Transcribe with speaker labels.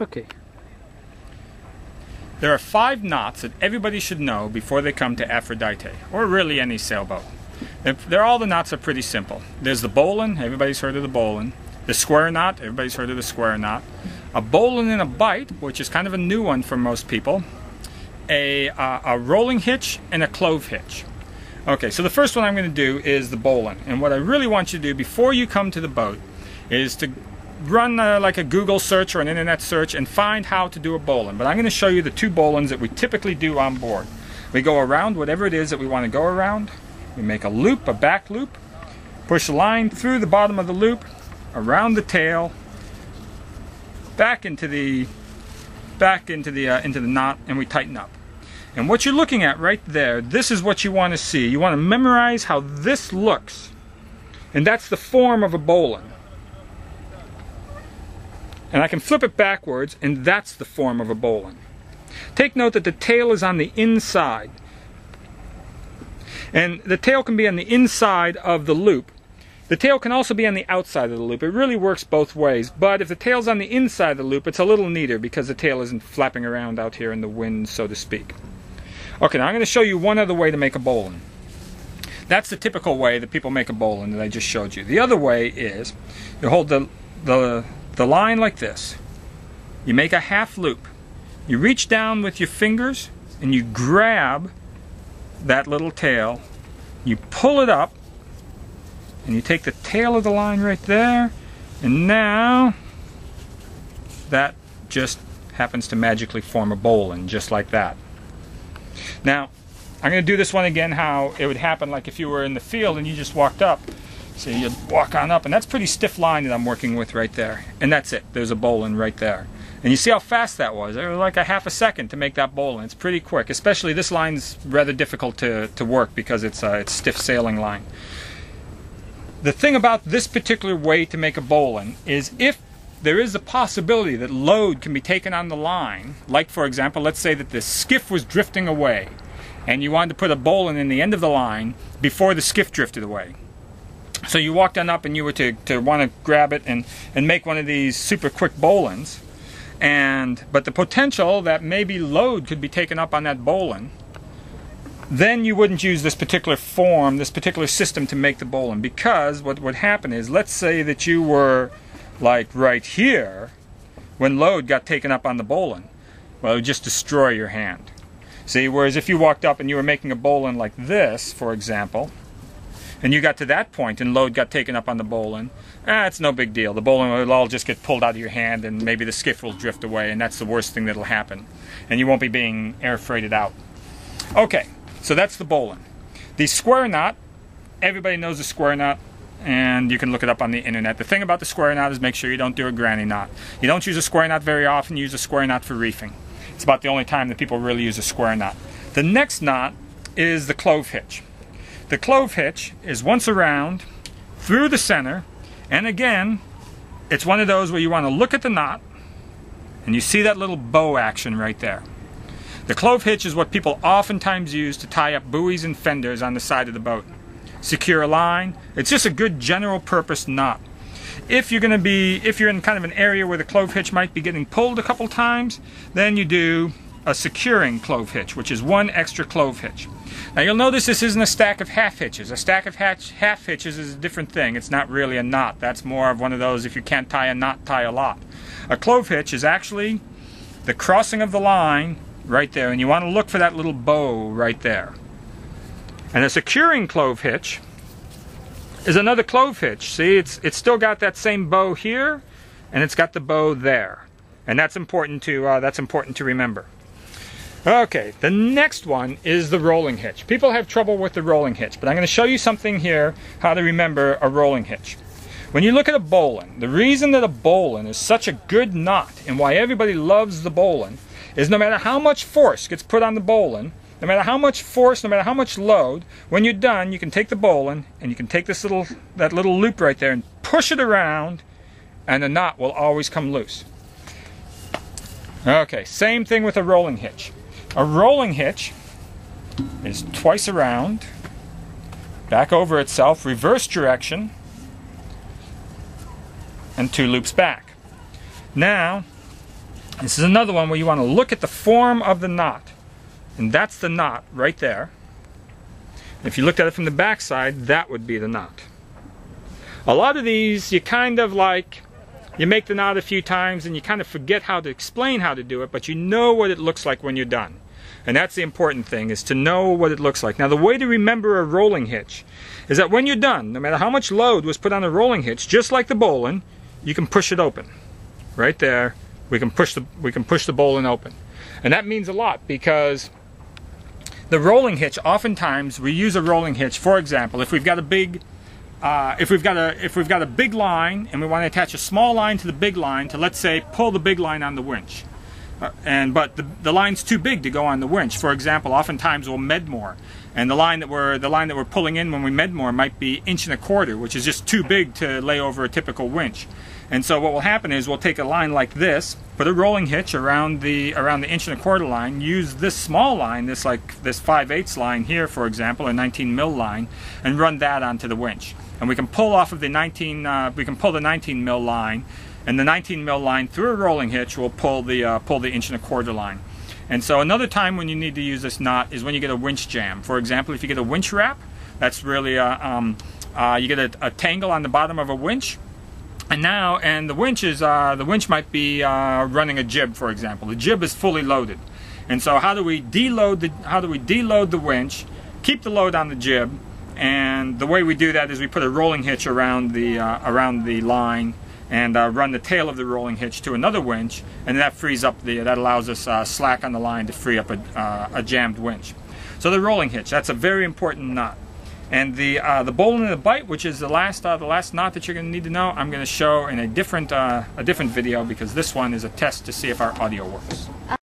Speaker 1: Okay.
Speaker 2: There are 5 knots that everybody should know before they come to Aphrodite, or really any sailboat. All the knots are pretty simple. There's the bowline, everybody's heard of the bowline. The square knot, everybody's heard of the square knot. A bowline and a bight, which is kind of a new one for most people. A rolling hitch and a clove hitch. Okay, so the first one I'm going to do is the bowline. And what I really want you to do before you come to the boat is to run like a Google search or an internet search and find how to do a bowline. But I'm going to show you the 2 bowlines that we typically do on board. We go around whatever it is that we want to go around. We make a loop, a back loop, push a line through the bottom of the loop, around the tail, back into the knot, and we tighten up. And what you're looking at right there, this is what you want to see. You want to memorize how this looks. And that's the form of a bowline. And I can flip it backwards, and that's the form of a bowline. Take note that the tail is on the inside. And the tail can be on the inside of the loop. The tail can also be on the outside of the loop. It really works both ways. But if the tail's on the inside of the loop, it's a little neater because the tail isn't flapping around out here in the wind, so to speak. Okay, now I'm going to show you one other way to make a bowline. That's the typical way that people make a bowline that I just showed you. The other way is you hold the line like this. You make a half loop. You reach down with your fingers and you grab that little tail. You pull it up and you take the tail of the line right there, and now that just happens to magically form a bowline just like that. Now, I'm going to do this one again how it would happen like if you were in the field and you just walked up. So you'd walk on up, and that's a pretty stiff line that I'm working with right there. And that's it. There's a bowline right there. And you see how fast that was. It was like a half a second to make that bowline. It's pretty quick. Especially this line's rather difficult to work because it's stiff sailing line. The thing about this particular way to make a bowline is if there is a possibility that load can be taken on the line, like for example, let's say that the skiff was drifting away and you wanted to put a bowline in the end of the line before the skiff drifted away. So you walked on up and you were to want to grab it and make one of these super quick bowlines. But the potential that maybe load could be taken up on that bowline, then you wouldn't use this particular form, this particular system to make the bowline, because what would happen is, let's say that you were like right here when load got taken up on the bowline. Well, it would just destroy your hand. See, whereas if you walked up and you were making a bowline like this, for example, and you got to that point and load got taken up on the bowline, it's no big deal. The bowline will all just get pulled out of your hand and maybe the skiff will drift away, and that's the worst thing that'll happen. And you won't be being air freighted out. Okay, so that's the bowline. The square knot, everybody knows the square knot, and you can look it up on the internet. The thing about the square knot is make sure you don't do a granny knot. You don't use a square knot very often. You use a square knot for reefing. It's about the only time that people really use a square knot. The next knot is the clove hitch. The clove hitch is once around, through the center, and again, it's one of those where you want to look at the knot, and you see that little bow action right there. The clove hitch is what people oftentimes use to tie up buoys and fenders on the side of the boat. Secure a line. It's just a good general purpose knot. If you're in kind of an area where the clove hitch might be getting pulled a couple times, then you do a securing clove hitch, which is one extra clove hitch. Now you'll notice this isn't a stack of half hitches. A stack of half hitches is a different thing. It's not really a knot. That's more of one of those, if you can't tie a knot, tie a lot. A clove hitch is actually the crossing of the line right there, and you want to look for that little bow right there. And a securing clove hitch is another clove hitch. See, it's still got that same bow here, and it's got the bow there, and that's important to remember. Okay, the next one is the rolling hitch. People have trouble with the rolling hitch, but I'm going to show you something here how to remember a rolling hitch. When you look at a bowline, the reason that a bowline is such a good knot and why everybody loves the bowline is no matter how much force gets put on the bowline, no matter how much force, no matter how much load, when you're done, you can take the bowline and you can take that little loop right there and push it around, and the knot will always come loose. Okay, same thing with a rolling hitch. A rolling hitch is twice around, back over itself, reverse direction, and 2 loops back. Now, This is another one where you want to look at the form of the knot. And that's the knot right there. If you looked at it from the back side, that would be the knot. A lot of these, you kind of like, you make the knot a few times and you kind of forget how to explain how to do it, but you know what it looks like when you're done. And that's the important thing, is to know what it looks like. Now, the way to remember a rolling hitch is that when you're done, no matter how much load was put on a rolling hitch, just like the bowline, you can push it open. Right there, we can push the bowline open. And that means a lot, because the rolling hitch, oftentimes we use a rolling hitch, for example, if we've got a big if we've got a big line and we want to attach a small line to the big line to, let's say, pull the big line on the winch. But the line's too big to go on the winch. For example, oftentimes we'll med more, and the line that we're pulling in when we med more might be 1.25 inches, which is just too big to lay over a typical winch. And so what will happen is we'll take a line like this, put a rolling hitch around the 1.25 inch line, use this small line, this 5/8 line here, for example, a 19 mil line, and run that onto the winch. And we can pull off of the 19 mil line. And the 19 mil line through a rolling hitch will pull the 1.25 line. And so another time when you need to use this knot is when you get a winch jam. For example, if you get a winch wrap, that's really you get a tangle on the bottom of a winch, and the winch might be running a jib, for example. The jib is fully loaded, and so how do we deload the winch, keep the load on the jib? And the way we do that is we put a rolling hitch around the line, and run the tail of the rolling hitch to another winch, and that frees up that allows us slack on the line to free up a jammed winch. So the rolling hitch, that's a very important knot. And the bowline and the bite, which is the last knot that you're going to need to know, I'm going to show in a different video, because this one is a test to see if our audio works.